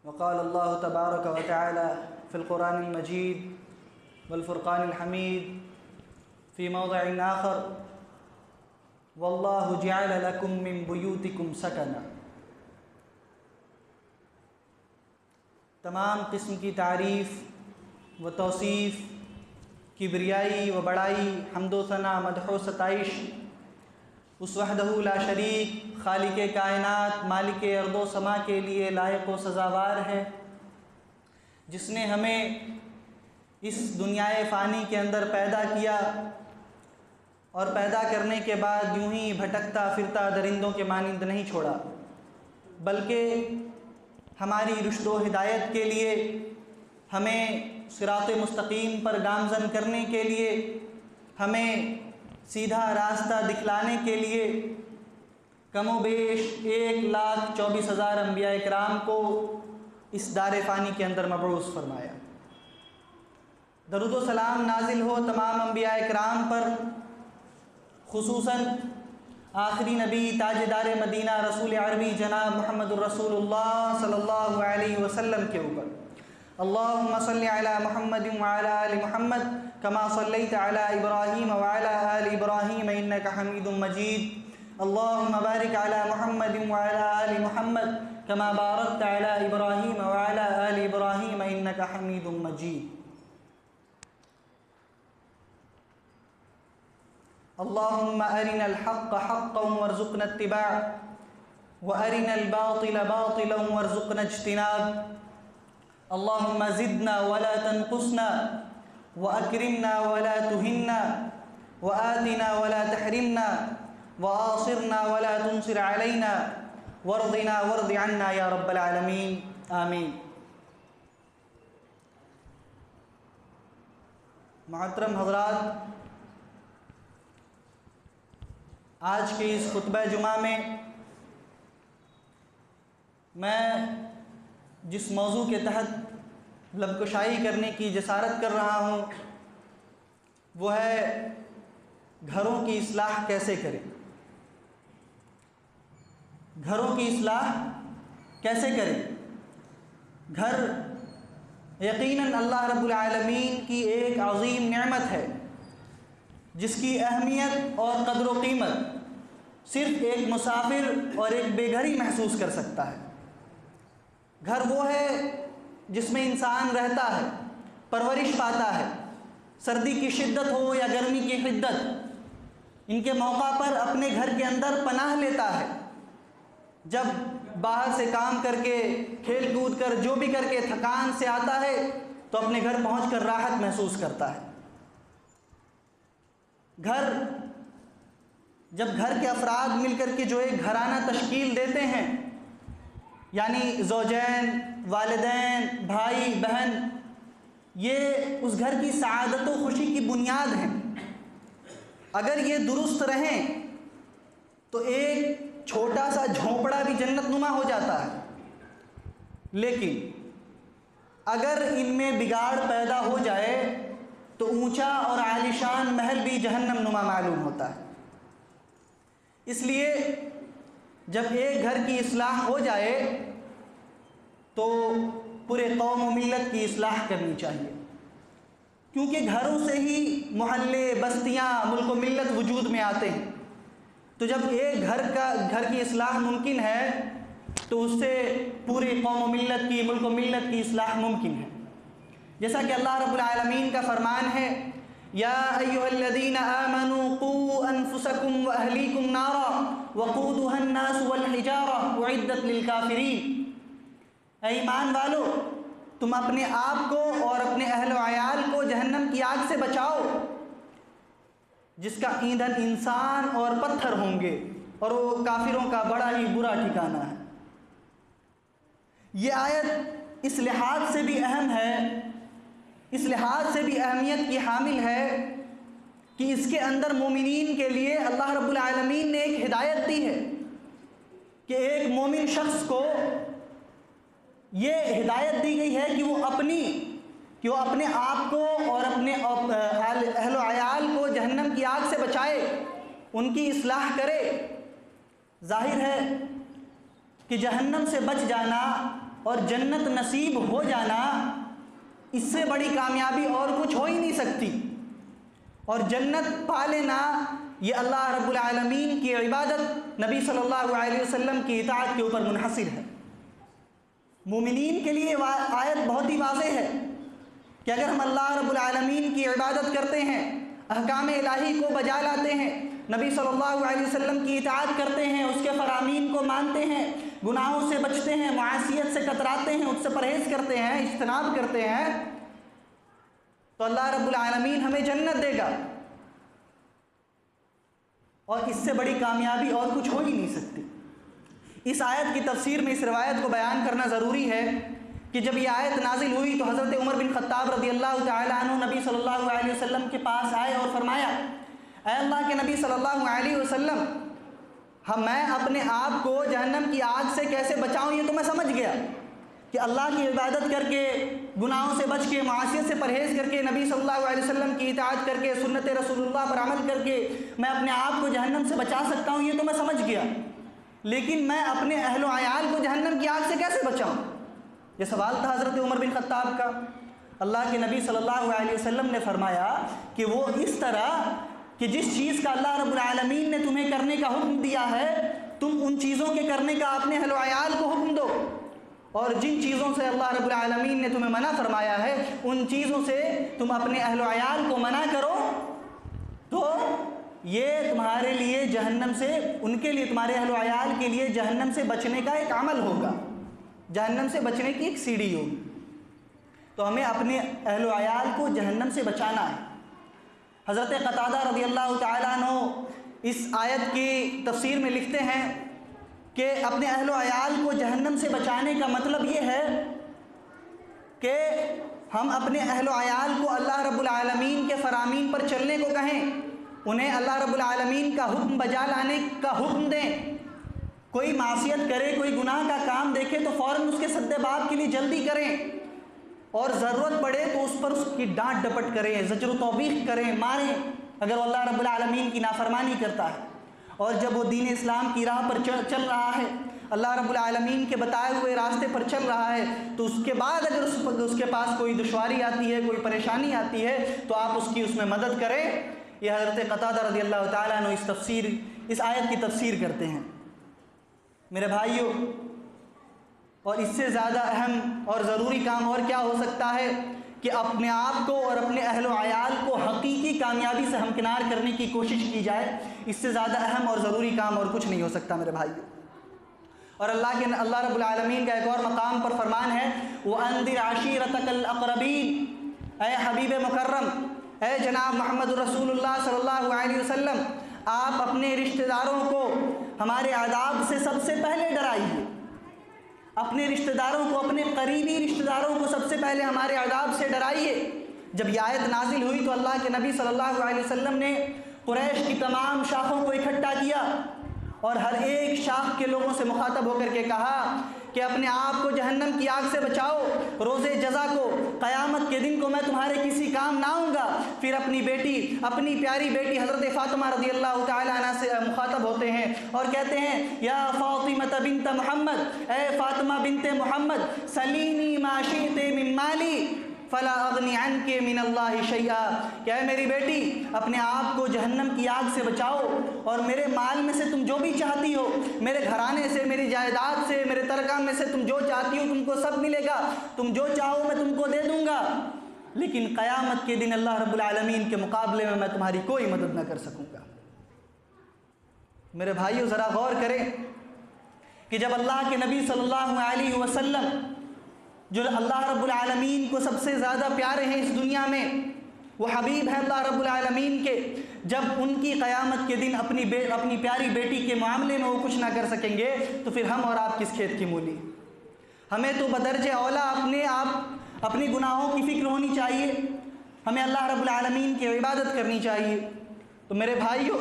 وقال الله تبارك وتعالى في القرآن المجيد والفرقان الحميد في موضع آخر: والله جعل لكم من بيوتكم سكنا۔ تمام قسم کی تعریف و توصیف، کبریائی و بڑائی، حمد و ثنا، مدح و ستائش اس وحدہ لا شریک خالق کائنات مالک ارض و سما کے لیے لائق و سزاوار ہے، جس نے ہمیں اس دنیائے فانی کے اندر پیدا کیا اور پیدا کرنے کے بعد یوں ہی بھٹکتا پھرتا درندوں کے مانند نہیں چھوڑا، بلکہ ہماری رشد و ہدایت کے لیے، ہمیں صراط مستقیم پر گامزن کرنے کے لیے، ہمیں سیدھا راستہ دکھلانے کے لیے کم و بیش 1,24,000 انبیاء کرام کو اس دار فانی کے اندر مبعوث فرمایا۔ درود و سلام نازل ہو تمام انبیاء کرام پر، خصوصاً آخری نبی تاجدار مدینہ رسول عربی جناب محمد الرسول اللہ صلی اللہ علیہ وسلم کے اوپر۔ اللہم صلی علی محمد وعلی آل محمد کما صلیت علی ابراہیم وعلی آل ابراہیم انک حمید مجید۔ اللہم بارک علی محمد وعلی آل محمد کما بارکت علی ابراہیم وعلی آل ابراہیم انک حمید مجید۔ اللہم ارنا الحق حقا وارزقنا اتباعه وارنا الباطل باطلا وارزقنا اجتنابه۔ اللہم زدنا ولا تنقصنا واکرمنا ولا تہنا وآتنا ولا تحرمنا وآصرنا ولا تنصر علینا وارضنا وارض عنا یا رب العالمین، آمین۔ محترم حضرات، آج کے اس خطبہ جمعہ میں میں جس موضوع کے تحت لب کشائی کرنے کی جسارت کر رہا ہوں وہ ہے گھروں کی اصلاح کیسے کریں۔ گھروں کی اصلاح کیسے کریں؟ گھر یقیناً اللہ رب العالمین کی ایک عظیم نعمت ہے، جس کی اہمیت اور قدر و قیمت صرف ایک مسافر اور ایک بے گھر ہی محسوس کر سکتا ہے۔ گھر وہ ہے جس میں انسان رہتا ہے، پرورش پاتا ہے، سردی کی شدت ہو یا گرمی کی حدت، ان کے موقع پر اپنے گھر کے اندر پناہ لیتا ہے۔ جب باہر سے کام کر کے، کھیل کود کر، جو بھی کر کے تھکان سے آتا ہے تو اپنے گھر پہنچ کر راحت محسوس کرتا ہے۔ گھر، جب گھر کے افراد مل کر کے جو ایک گھرانہ تشکیل دیتے ہیں، یعنی زوجین، والدین، بھائی بہن، یہ اس گھر کی سعادت و خوشی کی بنیاد ہیں۔ اگر یہ درست رہیں تو ایک چھوٹا سا جھونپڑا بھی جنت نما ہو جاتا ہے، لیکن اگر ان میں بگاڑ پیدا ہو جائے تو اونچا اور عالیشان محل بھی جہنم نما معلوم ہوتا ہے۔ اس لیے جب ایک گھر کی اصلاح ہو جائے تو پورے قوم و ملت کی اصلاح کرنی چاہیے، کیونکہ گھروں سے ہی محلے، بستیاں، ملک و ملت وجود میں آتے ہیں۔ تو جب ایک گھر کی اصلاح ممکن ہے تو اس سے پوری قوم و ملت کی، ملک و ملت کی اصلاح ممکن ہے۔ جیسا کہ اللہ رب العالمین کا فرمان ہے: یا ایھا الذین آمنوا قوا انفسکم واہلیکم نارا وقودھا الناس والحجارہ اعدت للکافرین۔ اے ایمان والو، تم اپنے آپ کو اور اپنے اہل و عیال کو جہنم کی آگ سے بچاؤ، جس کا ایندھن انسان اور پتھر ہوں گے، اور وہ کافروں کا بڑا ہی برا ٹھکانہ ہے۔ یہ آیت اس لحاظ سے بھی اہم ہے، اس لحاظ سے بھی اہمیت کی حامل ہے کہ اس کے اندر مومنین کے لیے اللہ رب العالمین نے ایک ہدایت دی ہے کہ ایک مومن شخص کو یہ ہدایت دی گئی ہے کہ وہ اپنے آپ کو اور اپنے اہل و عیال کو جہنم کی آگ سے بچائے، ان کی اصلاح کرے۔ ظاہر ہے کہ جہنم سے بچ جانا اور جنت نصیب ہو جانا، اس سے بڑی کامیابی اور کچھ ہو ہی نہیں سکتی۔ اور جنت پا لینا یہ اللہ رب العالمین کی عبادت، نبی صلی اللہ علیہ وسلم کی اطاعت کے اوپر منحصر ہے۔ مومنین کے لیے آیت بہت ہی واضح ہے کہ اگر ہم اللہ رب العالمین کی عبادت کرتے ہیں، احکام الہی کو بجا لاتے ہیں، نبی صلی اللہ علیہ وسلم کی اطاعت کرتے ہیں، اس کے فرامین کو مانتے ہیں، گناہوں سے بچتے ہیں، معاصیت سے کتراتے ہیں، اس سے پرہیز کرتے ہیں، اجتناب کرتے ہیں، تو اللہ رب العالمین ہمیں جنت دے گا، اور اس سے بڑی کامیابی اور کچھ ہو ہی نہیں سکتی۔ اس آیت کی تفسیر میں اس روایت کو بیان کرنا ضروری ہے کہ جب یہ آیت نازل ہوئی تو حضرت عمر بن خطاب رضی اللہ تعالیٰ عنہ نبی صلی اللہ علیہ وسلم کے پاس آئے اور فرمایا، اے اللہ کے نبی صلی اللہ علیہ وسلم، میں اپنے آپ کو جہنم کی آگ سے کیسے بچاؤں؟ یہ تو میں سمجھ گیا کہ اللہ کی عبادت کر کے، گناہوں سے بچ کے، معاصیت سے پرہیز کر کے، نبی صلی اللہ علیہ وسلم کی اطاعت کر کے، سنت رسول اللہ پر عمل کر کے میں اپنے آپ کو جہنم سے بچا سکتا ہوں، یہ تو میں سمجھ گیا، لیکن میں اپنے اہل و عیال کو جہنم کی آگ سے کیسے بچاؤں؟ یہ سوال تھا حضرت عمر بن خطاب کا۔ اللہ کے نبی صلی اللہ علیہ وسلم نے فرمایا کہ وہ اس طرح کہ جس چیز کا اللہ رب العالمین نے تمہیں کرنے کا حکم دیا ہے، تم ان چیزوں کے کرنے کا اپنے اہل و عیال کو حکم دو، اور جن چیزوں سے اللہ رب العالمین نے تمہیں منع فرمایا ہے ان چیزوں سے تم اپنے اہل و عیال کو منع کرو، تو یہ تمہارے لیے جہنم سے، ان کے لیے، تمہارے اہل و عیال کے لیے جہنم سے بچنے کا ایک عمل ہوگا، جہنم سے بچنے کی ایک سیڑھی ہوگی۔ تو ہمیں اپنے اہل و عیال کو جہنم سے بچانا ہے۔ حضرت قتادہ رضی اللہ تعالیٰ عنہ اس آیت کی تفسیر میں لکھتے ہیں کہ اپنے اہل و عیال کو جہنم سے بچانے کا مطلب یہ ہے کہ ہم اپنے اہل و عیال کو اللہ رب العالمین کے فرامین پر چلنے کو کہیں، انہیں اللہ رب العالمین کا حکم بجا لانے کا حکم دیں، کوئی معصیت کرے، کوئی گناہ کا کام دیکھے تو فوراً اس کے سد باب کے لیے جلدی کریں، اور ضرورت پڑے تو اس پر اس کی ڈانٹ ڈپٹ کریں، زجر و توبیخ کریں، ماریں اگر وہ اللہ رب العالمین کی نافرمانی کرتا ہے۔ اور جب وہ دین اسلام کی راہ پر چل رہا ہے، اللہ رب العالمین کے بتائے ہوئے راستے پر چل رہا ہے، تو اس کے بعد اگر اس کے پاس کوئی دشواری آتی ہے، کوئی پریشانی آتی ہے، تو آپ اس میں مدد کریں۔ یہ حضرت قتادہ رضی اللہ تعالیٰ عنہ اس آیت کی تفسیر کرتے ہیں۔ میرے بھائیوں، اور اس سے زیادہ اہم اور ضروری کام اور کیا ہو سکتا ہے کہ اپنے آپ کو اور اپنے اہل و عیال کو حقیقی کامیابی سے ہمکنار کرنے کی کوشش کی جائے، اس سے زیادہ اہم اور ضروری کام اور کچھ نہیں ہو سکتا میرے بھائیوں۔ اور اللہ رب العالمین کا ایک اور مقام پر فرمان ہے، وَأَنذِرْ عَشِيرَتَكَ الْأَقْرَبِينَ، اے حبیب مکرم، اے جناب محمد رسول اللہ صلی اللہ علیہ وسلم، آپ اپنے رشتہ داروں کو ہمارے عذاب سے سب سے پہلے ڈرائیے، اپنے رشتہ داروں کو، اپنے قریبی رشتہ داروں کو سب سے پہلے ہمارے عذاب سے ڈرائیے۔ جب یہ آیت نازل ہوئی تو اللہ کے نبی صلی اللہ علیہ وسلم نے قریش کی تمام شاخوں کو اکٹھا کیا اور ہر ایک شاخ کے لوگوں سے مخاطب ہو کر کے کہا کہ اپنے آپ کو جہنم کی آگ سے بچاؤ، روز جزا کو، قیامت کے دن کو میں تمہارے کسی کام نہ آؤں گا۔ پھر اپنی بیٹی، اپنی پیاری بیٹی حضرت فاطمہ رضی اللہ تعالیٰ عنہ سے مخاطب ہوتے ہیں اور کہتے ہیں، یا فاطمہ بنت محمد، اے فاطمہ بنت محمد، سلینی ما شئت من مالی فلا اغنی عنک من اللہ شیئا، کہ اے میری بیٹی، اپنے آپ کو جہنم کی آگ سے بچاؤ، اور میرے مال میں سے تم جو بھی چاہتی ہو، میرے گھرانے سے، میری جائیداد سے، میرے ترکہ میں سے تم جو چاہتی ہو تم کو سب ملے گا، تم جو چاہو میں تم کو دے دوں گا، لیکن قیامت کے دن اللہ رب العالمین کے مقابلے میں تمہاری کوئی مدد نہ کر سکوں گا۔ میرے بھائیو، ذرا غور کریں کہ جب اللہ کے نبی صلی اللہ علیہ وسلم، جو اللہ رب العالمین کو سب سے زیادہ پیارے ہیں اس دنیا میں، وہ حبیب ہیں اللہ رب العالمین کے، جب ان کی قیامت کے دن اپنی پیاری بیٹی کے معاملے میں وہ کچھ نہ کر سکیں گے، تو پھر ہم اور آپ کس کھیت کی مولی؟ ہمیں تو بدرجہ اولا اپنی گناہوں کی فکر ہونی چاہیے، ہمیں اللہ رب العالمین کی عبادت کرنی چاہیے۔ تو میرے بھائیوں،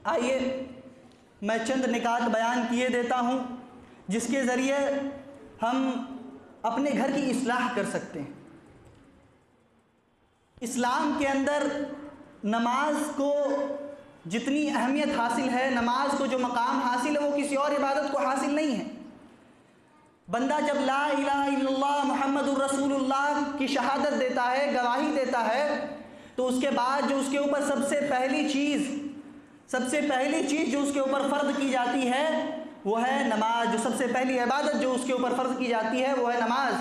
آئیے میں چند نکات بیان کیے دیتا ہوں جس کے ذریعے ہم اپنے گھر کی اصلاح کر سکتے ہیں۔ اسلام کے اندر نماز کو جتنی اہمیت حاصل ہے، نماز کو جو مقام حاصل ہے، وہ کسی اور عبادت کو حاصل نہیں ہے۔ بندہ جب لا الہ الا اللہ محمد الرسول اللہ کی شہادت دیتا ہے، گواہی دیتا ہے، تو اس کے بعد جو اس کے اوپر سب سے پہلی چیز جو اس کے اوپر فرض کی جاتی ہے وہ ہے نماز۔ جو سب سے پہلی عبادت جو اس کے اوپر فرض کی جاتی ہے وہ ہے نماز۔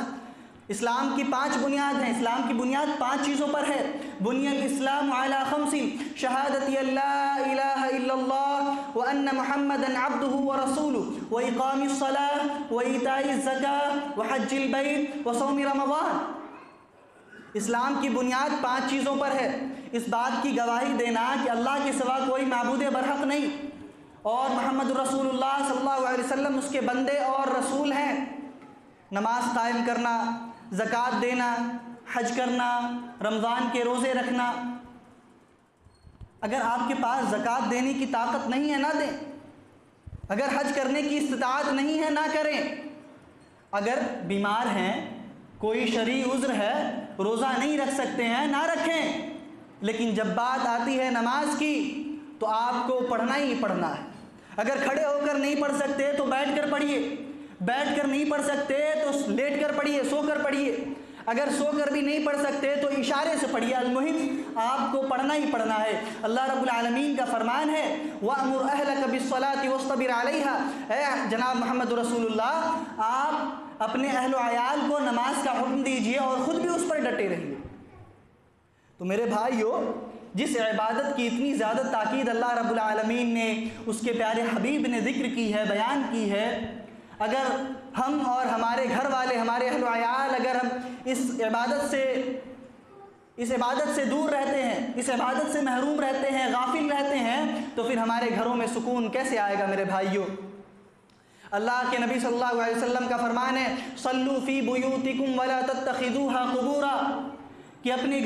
اسلام کی 5 بنیاد ہیں، اسلام کی بنیاد 5 چیزوں پر ہے۔ بنی الاسلام علی 5 شہادت لا الہ الا اللہ وان محمدا عبدہ ورسولہ واقام الصلاۃ وایتاء الزکاۃ وحج البیت وصوم رمضان۔ اسلام کی بنیاد 5 چیزوں پر ہے۔ اس بات کی گواہی دینا کہ اللہ کے سوا کوئی معبود برحق نہیں اور محمد رسول اللہ صلی اللہ علیہ وسلم اس کے بندے اور رسول ہیں۔ نماز قائم کرنا، زکوٰۃ دینا، حج کرنا، رمضان کے روزے رکھنا۔ اگر آپ کے پاس زکوٰۃ دینے کی طاقت نہیں ہے نہ دیں، اگر حج کرنے کی استطاعت نہیں ہے نہ کریں، اگر بیمار ہیں، کوئی شرعی عذر ہے، روزہ نہیں رکھ سکتے ہیں نہ رکھیں، لیکن جب بات آتی ہے نماز کی تو آپ کو پڑھنا ہی پڑھنا ہے۔ اگر کھڑے ہو کر نہیں پڑھ سکتے تو بیٹھ کر پڑھیے، بیٹھ کر نہیں پڑھ سکتے تو لیٹ کر پڑھیے، سو کر پڑھیے، اگر سو کر بھی نہیں پڑھ سکتے تو اشارے سے پڑھیے، المہم آپ کو پڑھنا ہی پڑھنا ہے۔ اللہ رب العالمین کا فرمان ہے وَأْمُرْ أَهْلَكَ بِالصَّلَاةِ وَاصْطَبِرْ عَلَيْهَا۔ اے جناب محمد رسول اللہ، آپ اپنے اہل و عیال کو نماز کا حکم دیجئے اور خود بھی اس پر ڈٹے رہیے۔ تو میرے بھائیو، جس عبادت کی اتنی زیادہ تاکید اللہ رب العالمین نے اس کے پیارے حبیب نے ذکر کی ہے، بیان کی ہے، اگر ہم اور ہمارے گھر والے، ہمارے اہل و عیال اگر ہم اس عبادت سے دور رہتے ہیں، اس عبادت سے محروم رہتے ہیں، غافل رہتے ہیں، تو پھر ہمارے گھروں میں سکون کیسے آئے گا میرے بھائیو؟ اللہ کے نبی صلی اللہ علیہ وسلم کا فرمان ہے صلوا فی بیوتکم ولا تتخذوها قبورا، کہ اپنے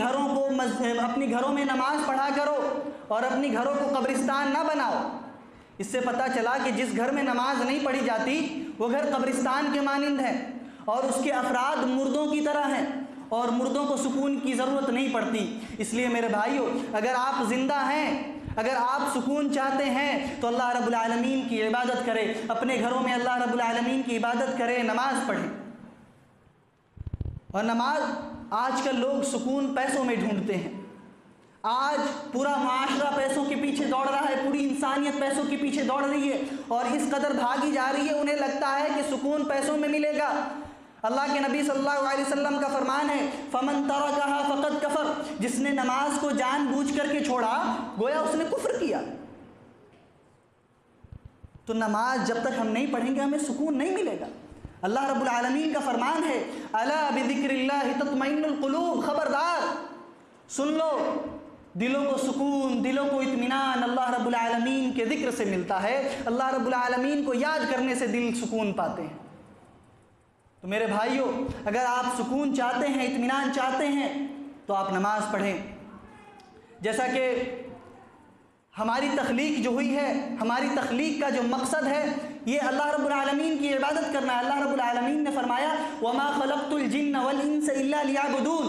گھروں میں نماز پڑھا کرو اور اپنے گھروں کو قبرستان نہ بناؤ۔ اس سے پتہ چلا کہ جس گھر میں نماز نہیں پڑھی جاتی وہ گھر قبرستان کے مانند ہے اور اس کے افراد مردوں کی طرح ہیں اور مردوں کو سکون کی ضرورت نہیں پڑتی۔ اس لیے میرے بھائیو، اگر آپ زندہ ہیں، اگر آپ سکون چاہتے ہیں تو اللہ رب العالمین کی عبادت کریں، اپنے گھروں میں اللہ رب العالمین کی عبادت کریں، نماز پڑھیں۔ اور نماز، آج کل لوگ سکون پیسوں میں ڈھونڈتے ہیں، آج پورا معاشرہ پیسوں کے پیچھے دوڑ رہا ہے، پوری انسانیت پیسوں کے پیچھے دوڑ رہی ہے اور اس قدر بھاگی جا رہی ہے، انہیں لگتا ہے کہ سکون پیسوں میں ملے گا۔ اللہ کے نبی صلی اللہ علیہ وسلم کا فرمان ہے فَمَن تَرَكَهَا فَقَدْ كَفَرَ، جس نے نماز کو جان بوجھ کر کے چھوڑا گویا اس نے کفر کیا۔ تو نماز جب تک ہم نہیں پڑھیں گے ہمیں سکون نہیں ملے گا۔ اللہ رب العالمین کا فرمان ہے الا بذکر اللہ تطمئن القلوب، خبردار سن لو، دلوں کو سکون، دلوں کو اطمینان اللہ رب العالمین کے ذکر سے ملتا ہے، اللہ رب العالمین کو یاد کرنے سے دل سکون پاتے ہیں۔ تو میرے بھائیوں، اگر آپ سکون چاہتے ہیں، اطمینان چاہتے ہیں تو آپ نماز پڑھیں۔ جیسا کہ ہماری تخلیق جو ہوئی ہے، ہماری تخلیق کا جو مقصد ہے یہ اللہ رب العالمین کی عبادت کرنا ہے۔ اللہ رب العالمین نے فرمایا وَمَا خَلَقْتُ الْجِنَّ وَالْإِنسَ إِلَّا لِيَعْبُدُونَ،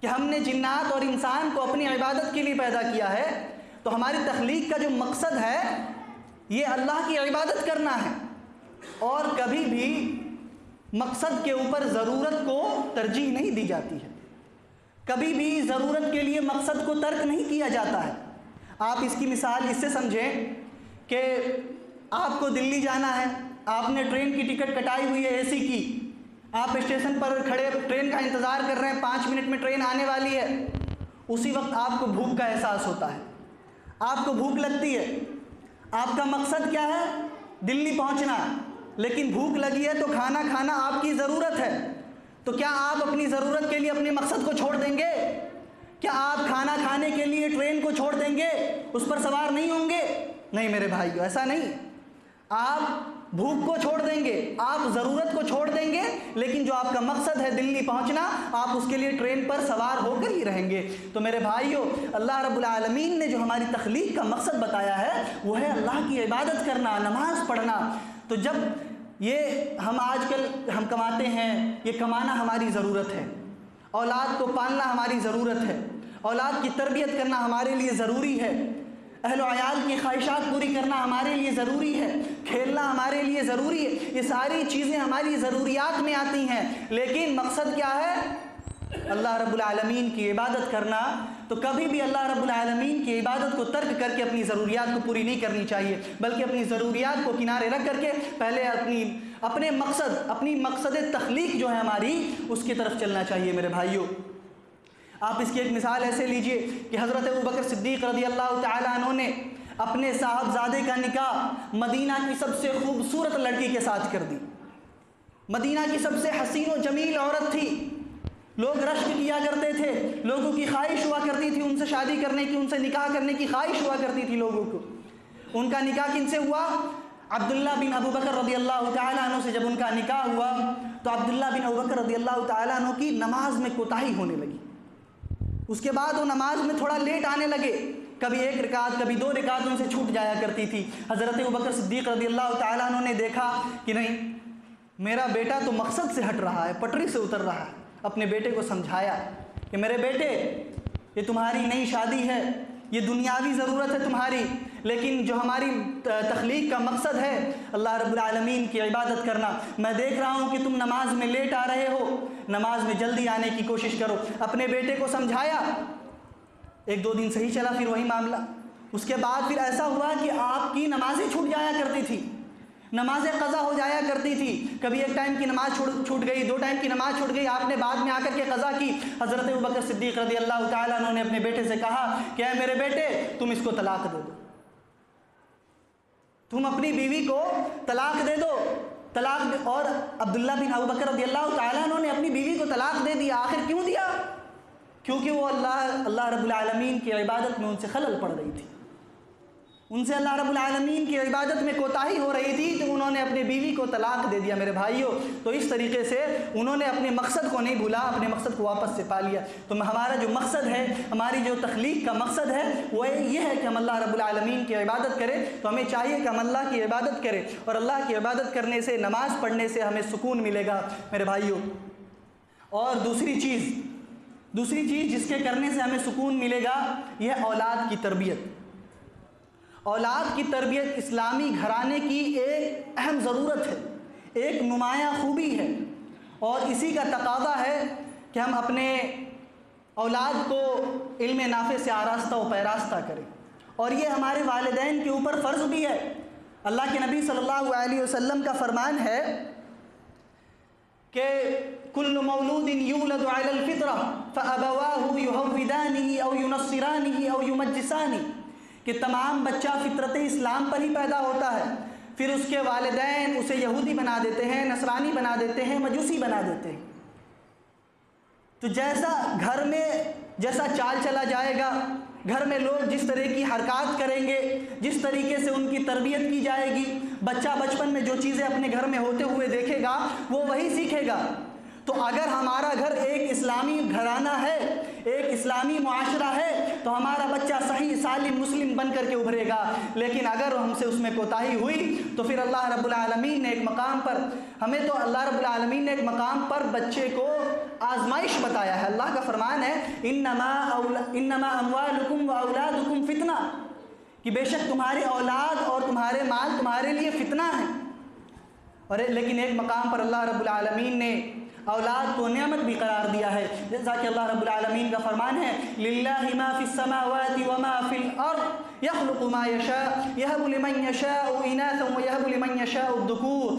کہ ہم نے جنات اور انسان کو اپنی عبادت کے لیے پیدا کیا ہے۔ تو ہماری تخلیق کا جو مقصد ہے یہ اللہ کی عبادت کرنا ہے، اور کبھی بھی مقصد کے اوپر ضرورت کو ترجیح نہیں دی جاتی ہے، کبھی بھی ضرورت کے لیے مقصد کو ترک نہیں کیا جاتا ہے۔ آپ اس کی مثال اس سے سمجھیں کہ آپ کو دلی جانا ہے، آپ نے ٹرین کی ٹکٹ کٹائی ہوئی ہے اے سی کی، آپ اسٹیشن پر کھڑے ٹرین کا انتظار کر رہے ہیں، 5 منٹ میں ٹرین آنے والی ہے۔ اسی وقت آپ کو بھوک کا احساس ہوتا ہے، آپ کو بھوک لگتی ہے، آپ کا مقصد کیا ہے؟ دلی پہنچنا، لیکن بھوک لگی ہے تو کھانا کھانا آپ کی ضرورت ہے۔ تو کیا آپ اپنی ضرورت کے لیے اپنے مقصد کو چھوڑ دیں گے؟ کیا آپ کھانا کھانے کے لیے ٹرین کو چھوڑ دیں گے، اس پر سوار نہیں ہوں گے؟ نہیں میرے بھائیو، ایسا نہیں۔ آپ بھوک کو چھوڑ دیں گے، آپ ضرورت کو چھوڑ دیں گے، لیکن جو آپ کا مقصد ہے دلی پہنچنا، آپ اس کے لیے ٹرین پر سوار ہو کر ہی رہیں گے۔ تو میرے بھائیو، اللہ رب العالمین نے جو ہماری تخلیق کا مقصد بتایا ہے وہ ہے اللہ کی عبادت کرنا، نماز پڑھنا۔ تو جب یہ ہم آج کل ہم کماتے ہیں، یہ کمانا ہماری ضرورت ہے، اولاد کو پالنا ہماری ضرورت ہے، اولاد کی تربیت کرنا ہمارے لیے ضروری ہے، اہل و عیال کی خواہشات پوری کرنا ہمارے لیے ضروری ہے، کھیلنا ہمارے لیے ضروری ہے، یہ ساری چیزیں ہماری ضروریات میں آتی ہیں، لیکن مقصد کیا ہے؟ اللہ رب العالمین کی عبادت کرنا۔ تو کبھی بھی اللہ رب العالمین کی عبادت کو ترک کر کے اپنی ضروریات کو پوری نہیں کرنی چاہیے، بلکہ اپنی ضروریات کو کنارے رکھ کر کے پہلے اپنی مقصد تخلیق جو ہے ہماری، اس کی طرف چلنا چاہیے میرے بھائیوں۔ آپ اس کی ایک مثال ایسے لیجئے کہ حضرت ابوبکر صدیق رضی اللہ تعالیٰ عنہ نے اپنے صاحبزادے کا نکاح مدینہ کی سب سے خوبصورت لڑکی کے ساتھ کر دی۔ مدینہ کی سب سے حسین و جمیل عورت تھی، لوگ رشک کیا کرتے تھے، لوگوں کی خواہش ہوا کرتی تھی ان سے شادی کرنے کی، ان سے نکاح کرنے کی خواہش ہوا کرتی تھی لوگوں کو۔ ان کا نکاح کن سے ہوا؟ عبداللہ بن ابوبکر رضی اللہ تعالیٰ عنہ سے۔ جب ان کا نکاح ہوا تو عبداللہ بن ابوبکر رضی اللہ تعالیٰ عنہ کی نماز میں کوتاہی ہونے لگی۔ اس کے بعد وہ نماز میں تھوڑا لیٹ آنے لگے، کبھی 1 رکعت کبھی 2 رکعت ان سے چھوٹ جایا کرتی تھی۔ حضرت ابوبکر صدیق رضی اللہ تعالیٰ عنہ نے دیکھا کہ نہیں، میرا بیٹا تو مقصد سے ہٹ رہا ہے، پٹری سے اتر رہا ہے۔ اپنے بیٹے کو سمجھایا کہ میرے بیٹے، یہ تمہاری نئی شادی ہے، یہ دنیاوی ضرورت ہے تمہاری، لیکن جو ہماری تخلیق کا مقصد ہے اللہ رب العالمین کی عبادت کرنا، میں دیکھ رہا ہوں کہ تم نماز میں لیٹ آ رہے ہو، نماز میں جلدی آنے کی کوشش کرو۔ اپنے بیٹے کو سمجھایا، 1-2 دن صحیح چلا، پھر وہی معاملہ۔ اس کے بعد پھر ایسا ہوا کہ آپ کی نمازیں چھوٹ جایا کرتی تھی، نمازیں قضا ہو جایا کرتی تھی۔ کبھی 1 ٹائم کی نماز چھوٹ گئی، 2 ٹائم کی نماز چھوٹ گئی، آپ نے بعد میں آ کر کے قضا کی۔ حضرت ابوبکر صدیق رضی اللہ تعالیٰ عنہ نے اپنے بیٹے سے کہا کہ اے میرے بیٹے، تم اس کو طلاق دے دو، تم اپنی بیوی کو طلاق دے دو، اور عبداللہ بن ابوبکر رضی اللہ تعالیٰ عنہ نے اپنی بیوی کو طلاق دے دیا۔ آخر کیوں دیا؟ کیونکہ وہ اللہ رب العالمین کی عبادت میں ان سے خلل پڑ رہی تھی، ان سے اللہ رب العالمین کی عبادت میں کوتاہی ہو رہی تھی، تو انہوں نے اپنی بیوی کو طلاق دے دیا میرے بھائیوں۔ تو اس طریقے سے انہوں نے اپنے مقصد کو نہیں بھولا، اپنے مقصد کو واپس سے پا لیا۔ تو ہمارا جو مقصد ہے، ہماری جو تخلیق کا مقصد ہے، وہ یہ ہے کہ ہم اللہ رب العالمین کی عبادت کریں۔ تو ہمیں چاہیے کہ ہم اللہ کی عبادت کریں، اور اللہ کی عبادت کرنے سے، نماز پڑھنے سے ہمیں سکون ملے گا میرے بھائیوں۔ اور دوسری چیز جس کے کرنے سے ہمیں سکون ملے گا، یہ اولاد کی تربیت۔ اولاد کی تربیت اسلامی گھرانے کی ایک اہم ضرورت ہے، ایک نمایاں خوبی ہے، اور اسی کا تقاضا ہے کہ ہم اپنے اولاد کو علم نافع سے آراستہ و پیراستہ کریں، اور یہ ہمارے والدین کے اوپر فرض بھی ہے۔ اللہ کے نبی صلی اللہ علیہ وسلم کا فرمان ہے کہ کل مولود یولد علی الفطرہ فابواہ یہودانہ او ینصرانہ او یمجسانہ، کہ تمام بچہ فطرت اسلام پر ہی پیدا ہوتا ہے، پھر اس کے والدین اسے یہودی بنا دیتے ہیں، نصرانی بنا دیتے ہیں، مجوسی بنا دیتے ہیں۔ تو گھر میں جیسا چال چلا جائے گا، گھر میں لوگ جس طرح کی حرکات کریں گے، جس طریقے سے ان کی تربیت کی جائے گی، بچہ بچپن میں جو چیزیں اپنے گھر میں ہوتے ہوئے دیکھے گا وہ وہی سیکھے گا۔ تو اگر ہمارا گھر ایک اسلامی گھرانہ ہے، ایک اسلامی معاشرہ ہے، تو ہمارا بچہ صحیح سالم مسلم بن کر کے ابھرے گا۔ لیکن اگر ہم سے اس میں کوتاہی ہوئی تو پھر اللہ رب العالمین نے ایک مقام پر بچے کو آزمائش بتایا ہے۔ اللہ کا فرمان ہے انما اموالکم و اولادکم فتنہ، کہ بے شک تمہارے اولاد اور تمہارے مال تمہارے لیے فتنہ ہے۔ لیکن ایک مقام پر اللہ رب العالمین نے اولاد کو نعمت بھی قرار دیا ہے، جیسا کہ اللہ رب العالمین کا فرمان ہے للہ ما فی السماوات وما فی الارض یخلق ما یشاء یہب لمن یشاء اناثا ویہب لمن یشاء الذکور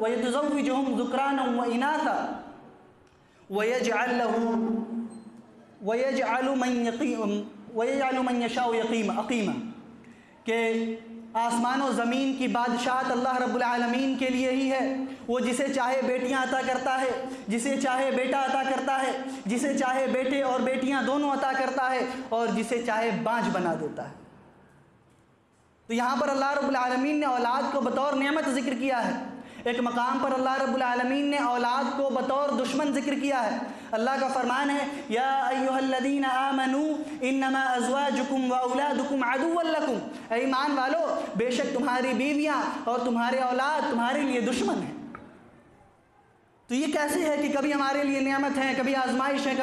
ویتزوجہم ذکرانا واناثا ویجعل من یشاء عقیما، کہ آسمان و زمین کی بادشاہت اللہ رب العالمین کے لیے ہی ہے۔ وہ جسے چاہے بیٹیاں عطا کرتا ہے، جسے چاہے بیٹا عطا کرتا ہے، جسے چاہے بیٹے اور بیٹیاں دونوں عطا کرتا ہے، اور جسے چاہے بانجھ بنا دیتا ہے۔ تو یہاں پر اللہ رب العالمین نے اولاد کو بطور نعمت ذکر کیا ہے، ایک مقام پر اللہ رب العالمین نے اولاد کو بطور دشمن ذکر کیا ہے۔ اللہ کا فرمان ہے یا ایھا الذین آمنوا انما ازواجکم واولادکم عدو لکم، اے ایمان والو، بے شک تمہاری بیویاں اور تمہارے اولاد تمہارے لیے دشمن ہیں۔ تو یہ کیسے ہے کہ کبھی ہمارے لیے نعمت ہے، کبھی آزمائش ہے،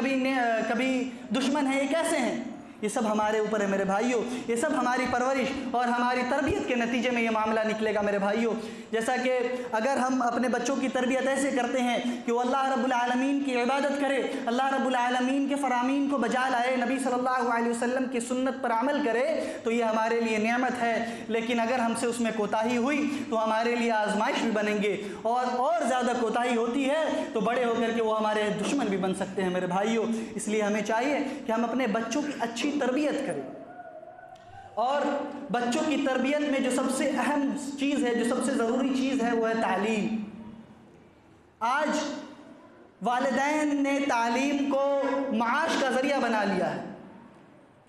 کبھی دشمن ہے؟ یہ کیسے ہیں؟ یہ سب ہمارے اوپر ہے میرے بھائیوں، یہ سب ہماری پرورش اور ہماری تربیت کے نتیجے میں یہ معاملہ نکلے گا میرے بھائیوں۔ جیسا کہ اگر ہم اپنے بچوں کی تربیت ایسے کرتے ہیں کہ وہ اللہ رب العالمین کی عبادت کرے، اللہ رب العالمین کے فرامین کو بجا لائے، نبی صلی اللہ علیہ وسلم کی سنت پر عمل کرے، تو یہ ہمارے لیے نعمت ہے۔ لیکن اگر ہم سے اس میں کوتاہی ہوئی تو ہمارے لیے آزمائش بھی بنیں گے، اور زیادہ کوتاہی ہوتی ہے تو بڑے ہو کر کے وہ ہمارے دشمن بھی بن سکتے ہیں میرے بھائیوں۔ اس لیے ہمیں چاہیے کہ ہم اپنے بچوں کی اچھی تربیت کریں، اور بچوں کی تربیت میں جو سب سے اہم چیز ہے، جو سب سے ضروری چیز ہے، وہ ہے تعلیم۔ آج والدین نے تعلیم کو معاش کا ذریعہ بنا لیا ہے۔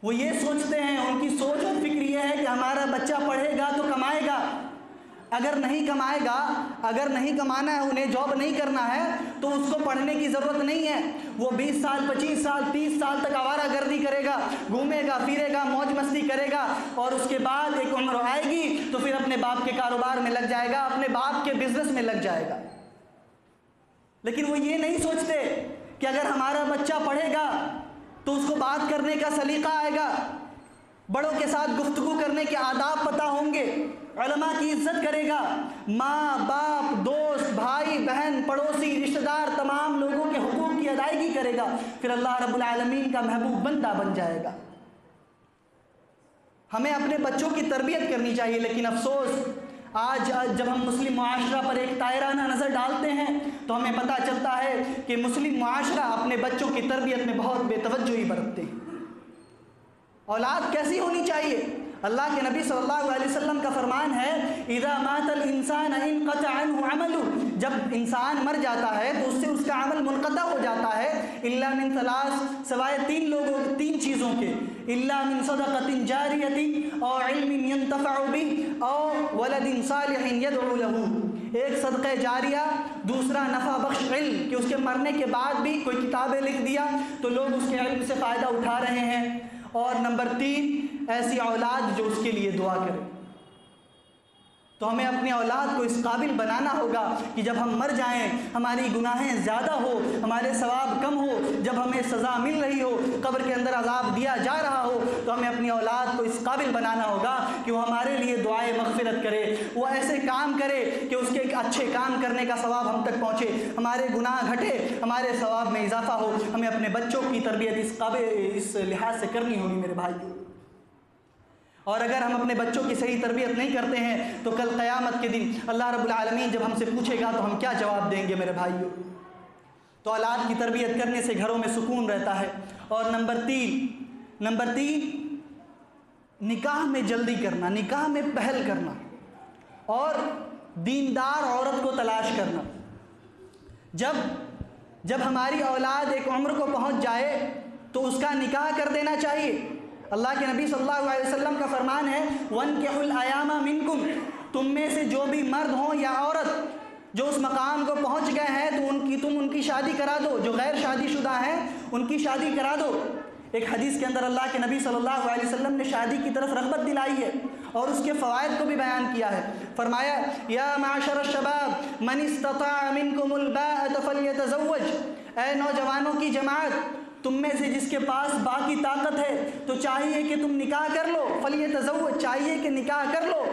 وہ یہ سوچتے ہیں، ان کی سوچ اور فکر یہ ہے کہ ہمارا بچہ پڑھے گا تو کمائے گا، اگر نہیں کمائے گا، اگر نہیں کمانا ہے، انہیں جاب نہیں کرنا ہے تو اس کو پڑھنے کی ضرورت نہیں ہے۔ وہ 20 سال 25 سال 30 سال تک آوارہ گردی کرے گا، گھومے گا پھرے گا، موج مستی کرے گا، اور اس کے بعد ایک عمر آئے گی تو پھر اپنے باپ کے کاروبار میں لگ جائے گا، اپنے باپ کے بزنس میں لگ جائے گا۔ لیکن وہ یہ نہیں سوچتے کہ اگر ہمارا بچہ پڑھے گا تو اس کو بات کرنے کا سلیقہ آئے گا، بڑوں کے ساتھ گفتگو کرنے کے آداب پتہ ہوں گے، علماء کی عزت کرے گا، ماں باپ دوست بھائی بہن پڑوسی رشتہ دار تمام لوگوں کے حقوق کی ادائیگی کرے گا، پھر اللہ رب العالمین کا محبوب بندہ بن جائے گا۔ ہمیں اپنے بچوں کی تربیت کرنی چاہیے، لیکن افسوس آج جب ہم مسلم معاشرہ پر ایک طائرانہ نظر ڈالتے ہیں تو ہمیں پتہ چلتا ہے کہ مسلم معاشرہ اپنے بچوں کی تربیت میں بہت بے توجہی برتتے ہیں۔ اولاد کیسی ہونی چاہیے؟ اللہ کے نبی صلی اللہ علیہ وسلم کا فرمان ہے، اذا مات الانسان انقطع عنہ عملہ، جب انسان مر جاتا ہے تو اس سے اس کا عمل منقطع ہو جاتا ہے، الا من ثلاث، سوائے تین چیزوں کے، الا من صدقۃ جاریۃ او علم ينتفع به او ولد صالح يدعو له، ایک صدقہ جاریہ، دوسرا نفع بخش علم کہ اس کے مرنے کے بعد بھی کوئی کتابیں لکھ دیا تو لوگ اس کے علم سے فائدہ اٹھا رہے ہیں، اور نمبر 3 ایسی اولاد جو اس کے لیے دعا کرے۔ تو ہمیں اپنے اولاد کو اس قابل بنانا ہوگا کہ جب ہم مر جائیں، ہماری گناہیں زیادہ ہو، ہمارے ثواب کم ہو، جب ہمیں سزا مل رہی ہو، قبر کے اندر عذاب دیا جا رہا ہو، تو ہمیں اپنی اولاد کو اس قابل بنانا ہوگا کہ وہ ہمارے لیے دعائے مغفرت کرے، وہ ایسے کام کرے کہ اس کے ایک اچھے کام کرنے کا ثواب ہم تک پہنچے، ہمارے گناہ گھٹے، ہمارے ثواب میں اضافہ ہو۔ ہمیں اپنے بچوں کی تربیت اس لحاظ سے کرنی ہوگی میرے بھائیوں، اور اگر ہم اپنے بچوں کی صحیح تربیت نہیں کرتے ہیں تو کل قیامت کے دن اللہ رب العالمین جب ہم سے پوچھے گا تو ہم کیا جواب دیں گے میرے بھائیوں؟ تو اولاد کی تربیت کرنے سے گھروں میں سکون رہتا ہے۔ اور نمبر تین نکاح میں جلدی کرنا، نکاح میں پہل کرنا، اور دیندار عورت کو تلاش کرنا۔ جب ہماری اولاد ایک عمر کو پہنچ جائے تو اس کا نکاح کر دینا چاہیے۔ اللہ کے نبی صلی اللہ علیہ وسلم کا فرمان ہے، وَانكِحُوا الْأَيَامَ مِنكُمْ، تم میں سے جو بھی مرد ہوں یا عورت جو اس مقام کو پہنچ گئے ہیں تو تم ان کی شادی کرا دو، جو غیر شادی شدہ ہیں ان کی شادی کرا دو۔ ایک حدیث کے اندر اللہ کے نبی صلی اللہ علیہ وسلم نے شادی کی طرف رغبت دلائی ہے اور اس کے فوائد کو بھی بیان کیا ہے۔ فرمایا، یا معاشر الشباب من استطاع منکم الباءۃ فلیتزوج، اے نوجوانوں کی جماعت، تم میں سے جس کے پاس باقی طاقت ہے تو چاہیے کہ تم نکاح کر لو، فلیتزوج، چاہیے کہ نکاح کر لو۔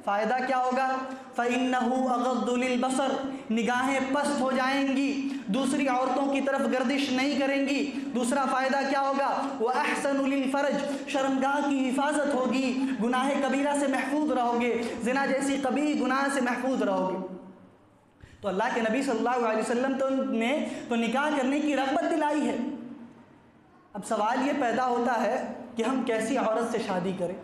فائدہ کیا ہوگا؟ فإنه أغض للبصر، نگاہیں پست ہو جائیں گی، دوسری عورتوں کی طرف گردش نہیں کریں گی۔ دوسرا فائدہ کیا ہوگا؟ وأحسن للفرج، شرمگاہ کی حفاظت ہوگی، گناہ کبیرہ سے محفوظ رہو گے، زنا جیسی قبیح گناہ سے محفوظ رہو گے۔ تو اللہ کے نبی صلی اللہ علیہ وسلم نے تو نکاح کرنے کی رغبت دلائی ہے۔ اب سوال یہ پیدا ہوتا ہے کہ ہم کیسی عورت سے شادی کریں،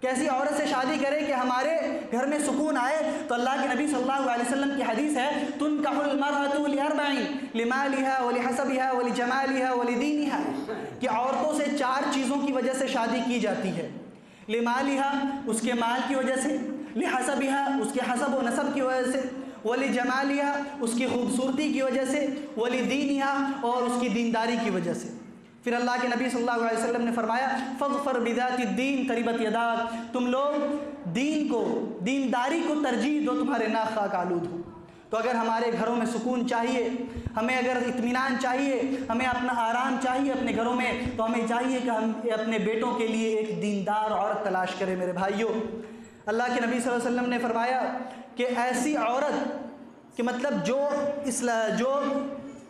کیسی عورت سے شادی کریں کہ ہمارے گھر میں سکون آئے؟ تو اللہ کے نبی صلی اللہ علیہ وسلم کی حدیث ہے، تنکح المرأة لأربع، لمالها ولحسبها ولجمالها ولدینها، کہ عورتوں سے 4 چیزوں کی وجہ سے شادی کی جاتی ہے۔ لمالها، اس کے مال کی وجہ سے، لحسبها، اس کے حسب و نسب کی وجہ سے، ولجمالها، اس کی خوبصورتی کی وجہ سے، ولدینها، اور اس کی دینداری کی وجہ سے۔ پھر اللہ کے نبی صلی اللہ علیہ وسلم نے فرمایا، فاظفر بذات الدین تربت یداک، تم لوگ دین کو، دینداری کو ترجیح دو، تمہارے ناک خاک آلود ہو۔ تو اگر ہمارے گھروں میں سکون چاہیے، ہمیں اگر اطمینان چاہیے، ہمیں اپنا آرام چاہیے اپنے گھروں میں، تو ہمیں چاہیے کہ ہم اپنے بیٹوں کے لیے ایک دیندار عورت تلاش کریں۔ میرے بھائیوں، اللہ کے نبی صلی اللہ علیہ وسلم نے فرمایا کہ ایسی عورت کہ مطلب جو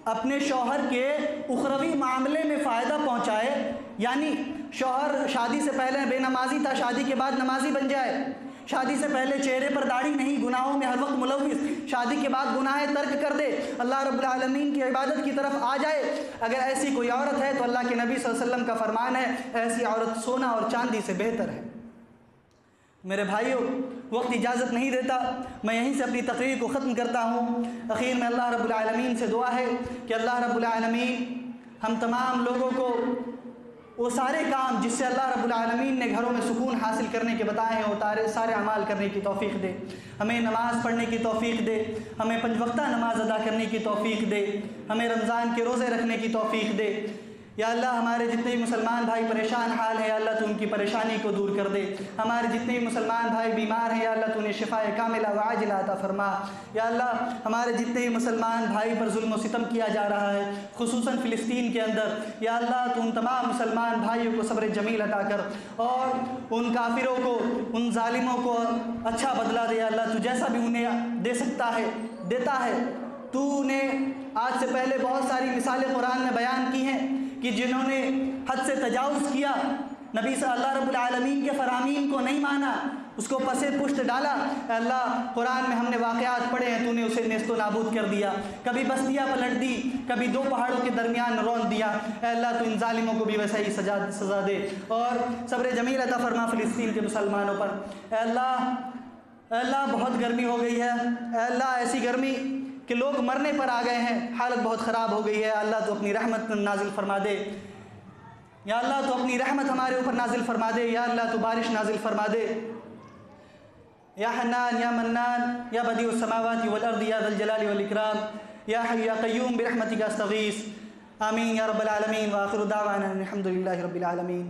اپنے شوہر کے اخروی معاملے میں فائدہ پہنچائے، یعنی شوہر شادی سے پہلے بے نمازی تھا، شادی کے بعد نمازی بن جائے، شادی سے پہلے چہرے پر داڑھی نہیں، گناہوں میں ہر وقت ملوث، شادی کے بعد گناہ ترک کر دے، اللہ رب العالمین کی عبادت کی طرف آ جائے، اگر ایسی کوئی عورت ہے تو اللہ کے نبی صلی اللہ علیہ وسلم کا فرمان ہے ایسی عورت سونا اور چاندی سے بہتر ہے۔ میرے بھائیوں، وقت اجازت نہیں دیتا، میں یہیں سے اپنی تقریر کو ختم کرتا ہوں۔ اخیر میں اللہ رب العالمین سے دعا ہے کہ اللہ رب العالمین ہم تمام لوگوں کو وہ سارے کام جس سے اللہ رب العالمین نے گھروں میں سکون حاصل کرنے کے بتائے ہیں وہ سارے اعمال کرنے کی توفیق دے، ہمیں نماز پڑھنے کی توفیق دے، ہمیں 5 وقتہ نماز ادا کرنے کی توفیق دے، ہمیں رمضان کے روزے رکھنے کی توفیق دے۔ یا اللہ ہمارے جتنے بھی مسلمان بھائی پریشان حال ہیں، یا اللہ تو ان کی پریشانی کو دور کر دے، ہمارے جتنے بھی مسلمان بھائی بیمار ہیں، یا اللہ تو انہیں شفاء کاملہ و عاجلہ عطا فرما۔ یا اللہ ہمارے جتنے بھی مسلمان بھائی پر ظلم و ستم کیا جا رہا ہے، خصوصاً فلسطین کے اندر، یا اللہ تو ان تمام مسلمان بھائیوں کو صبر جمیل عطا کر اور ان کافروں کو، ان ظالموں کو اچھا بدلہ دے۔ یا اللہ تو جیسا بھی انہیں دے سکتا ہے دیتا ہے۔ تو نے آج سے پہلے بہت ساری مثالیں قرآن میں بیان کی ہیں کہ جنہوں نے حد سے تجاوز کیا، نبی صلی اللہ رب العالمین کے فرامین کو نہیں مانا، اس کو پسے پشت ڈالا۔ اے اللہ قرآن میں ہم نے واقعات پڑھے ہیں، تو نے اسے نیست و نابود کر دیا، کبھی بستیاں پلٹ دی، کبھی 2 پہاڑوں کے درمیان رون دیا۔ اے اللہ تو ان ظالموں کو بھی ویسا ہی سزا دے اور صبر جمیل عطا فرما فلسطین کے مسلمانوں پر۔ اے اللہ بہت گرمی ہو گئی ہے، اے اللہ ایسی گرمی کہ لوگ مرنے پر آ گئے ہیں، حالت بہت خراب ہو گئی ہے۔ اللہ تو اپنی رحمت نازل فرما دے، یا اللہ تو اپنی رحمت ہمارے اوپر نازل فرما دے، یا اللہ تو بارش نازل فرما دے۔ یا حنان یا منان یا بدیع السماوات والارض یا ذا الجلال والاکرام یا حی یا قیوم برحمتک استغیث، آمین یا رب العالمین۔ وآخر دعوانا الحمد للہ رب العالمین۔